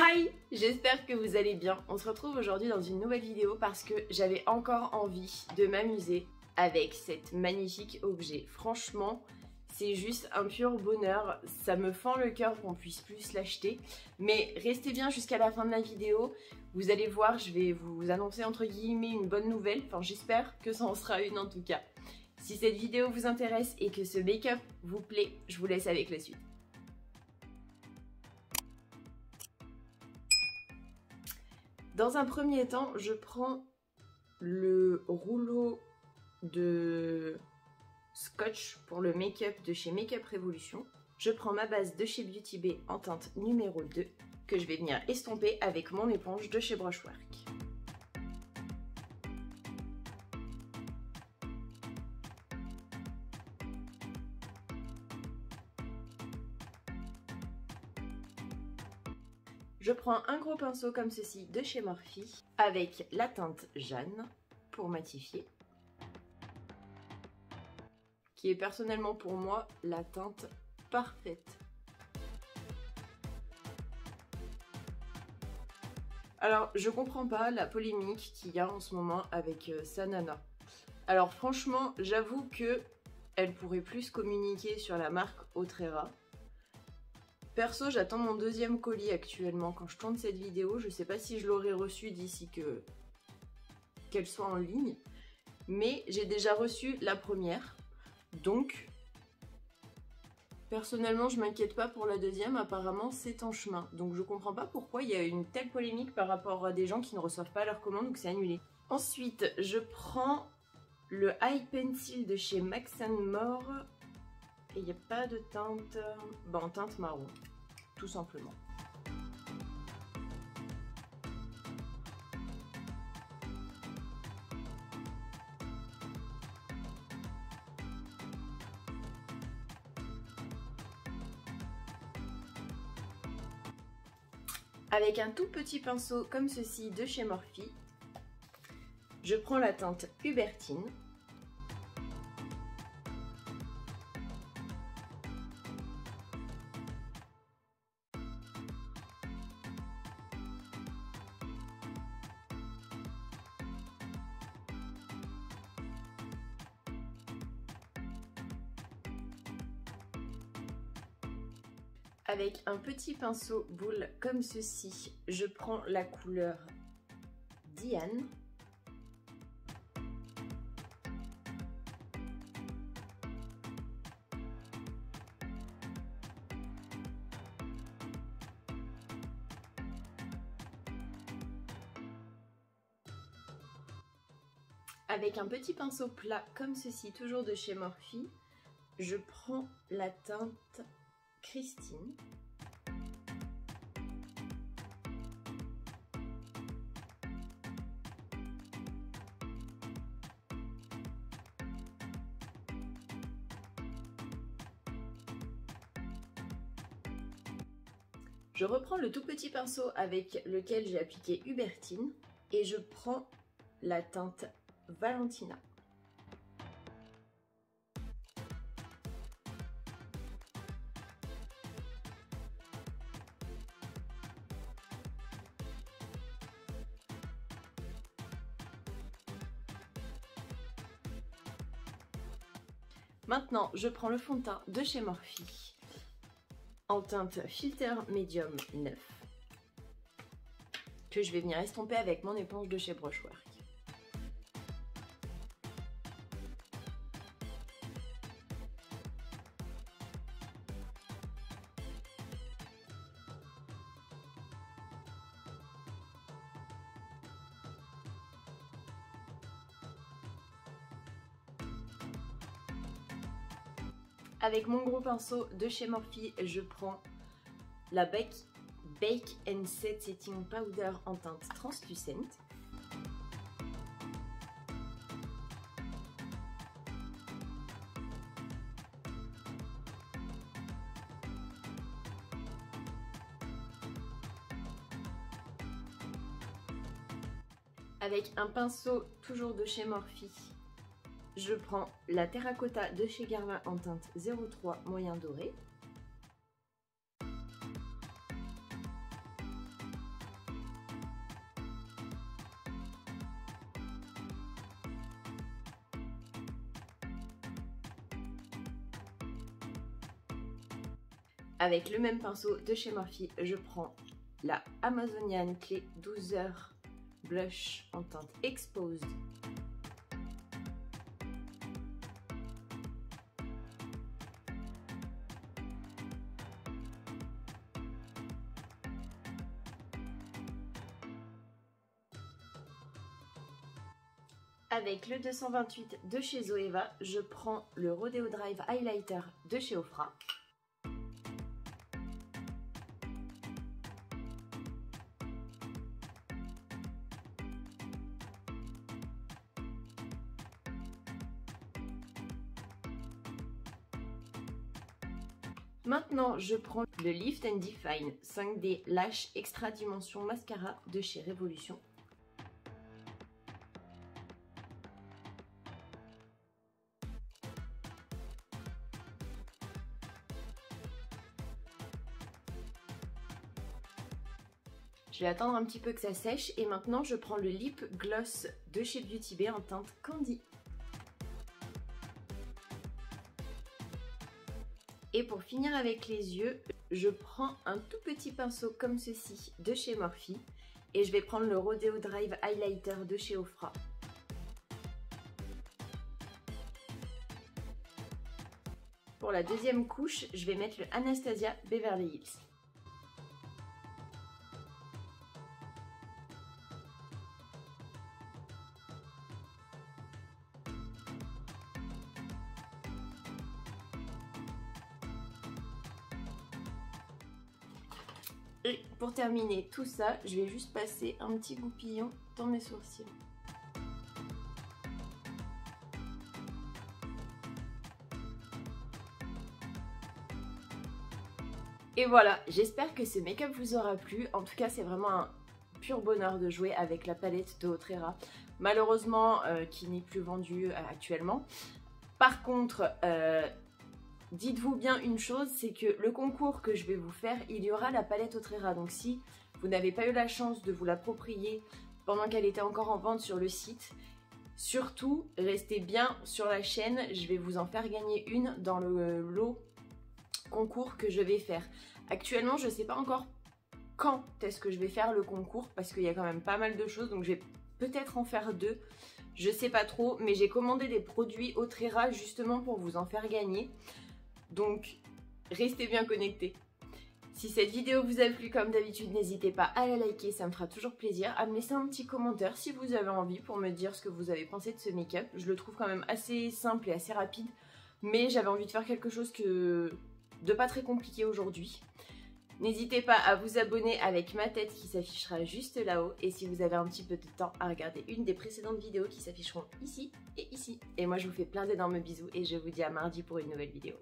Hi, j'espère que vous allez bien. On se retrouve aujourd'hui dans une nouvelle vidéo parce que j'avais encore envie de m'amuser avec cet magnifique objet. Franchement, c'est juste un pur bonheur. Ça me fend le cœur qu'on puisse plus l'acheter. Mais restez bien jusqu'à la fin de la vidéo. Vous allez voir, je vais vous annoncer entre guillemets une bonne nouvelle. Enfin, j'espère que ça en sera une en tout cas. Si cette vidéo vous intéresse et que ce make-up vous plaît, je vous laisse avec la suite. Dans un premier temps, je prends le rouleau de scotch pour le make-up de chez Make-up Revolution. Je prends ma base de chez Beauty Bay en teinte numéro 2 que je vais venir estomper avec mon éponge de chez Brushwork. Je prends un gros pinceau comme ceci de chez Morphe avec la teinte Jeanne pour matifier, qui est personnellement pour moi la teinte parfaite. Alors je comprends pas la polémique qu'il y a en ce moment avec Sanana. Alors franchement j'avoue que elle pourrait plus communiquer sur la marque Autrera. Perso, j'attends mon deuxième colis actuellement quand je tourne cette vidéo. Je sais pas si je l'aurai reçu d'ici qu'elle soit en ligne. Mais j'ai déjà reçu la première. Donc, personnellement, je m'inquiète pas pour la deuxième. Apparemment, c'est en chemin. Donc, je comprends pas pourquoi il y a une telle polémique par rapport à des gens qui ne reçoivent pas leur commande ou que c'est annulé. Ensuite, je prends le Eye Pencil de chez Max & More. Et il n'y a pas de teinte... en teinte marron, tout simplement. Avec un tout petit pinceau comme ceci de chez Morphe, je prends la teinte Hubertine. Avec un petit pinceau boule comme ceci, je prends la couleur Diane. Avec un petit pinceau plat comme ceci, toujours de chez Morphe, je prends la teinte Christine. Je reprends le tout petit pinceau avec lequel j'ai appliqué Hubertine et je prends la teinte Valentina. Maintenant, je prends le fond de teint de chez Morphe en teinte Filter Medium 9 que je vais venir estomper avec mon éponge de chez Brushwork. Avec mon gros pinceau de chez Morphe, je prends la Bake & Set Setting Powder en teinte translucente. Avec un pinceau toujours de chez Morphe, je prends la Terracotta de chez Guerlain en teinte 03 moyen doré. Avec le même pinceau de chez Morphe, je prends la Amazonian Clay 12h Blush en teinte Exposed. Avec le 228 de chez Zoeva, je prends le Rodeo Drive Highlighter de chez Ofra. Maintenant, je prends le Lift and Define 5D Lash Extra Dimension Mascara de chez Révolution. Je vais attendre un petit peu que ça sèche et maintenant je prends le Lip Gloss de chez Beauty Bay en teinte Candy. Et pour finir avec les yeux, je prends un tout petit pinceau comme ceci de chez Morphe et je vais prendre le Rodeo Drive Highlighter de chez Ofra. Pour la deuxième couche, je vais mettre le Anastasia Beverly Hills. Et pour terminer tout ça, je vais juste passer un petit goupillon dans mes sourcils. Et voilà, j'espère que ce make-up vous aura plu. En tout cas, c'est vraiment un pur bonheur de jouer avec la palette de Otrera. Malheureusement, qui n'est plus vendue actuellement. Par contre, dites-vous bien une chose, c'est que le concours que je vais vous faire, il y aura la palette Otrera. Donc si vous n'avez pas eu la chance de vous l'approprier pendant qu'elle était encore en vente sur le site, surtout restez bien sur la chaîne, je vais vous en faire gagner une dans le lot concours que je vais faire. Actuellement, je ne sais pas encore quand est-ce que je vais faire le concours parce qu'il y a quand même pas mal de choses, donc je vais peut-être en faire deux. Je sais pas trop, mais j'ai commandé des produits Otrera justement pour vous en faire gagner. Donc, restez bien connectés. Si cette vidéo vous a plu, comme d'habitude, n'hésitez pas à la liker, ça me fera toujours plaisir. À me laisser un petit commentaire si vous avez envie pour me dire ce que vous avez pensé de ce make-up. Je le trouve quand même assez simple et assez rapide, mais j'avais envie de faire quelque chose de pas très compliqué aujourd'hui. N'hésitez pas à vous abonner avec ma tête qui s'affichera juste là-haut. Et si vous avez un petit peu de temps, à regarder une des précédentes vidéos qui s'afficheront ici et ici. Et moi, je vous fais plein d'énormes bisous et je vous dis à mardi pour une nouvelle vidéo.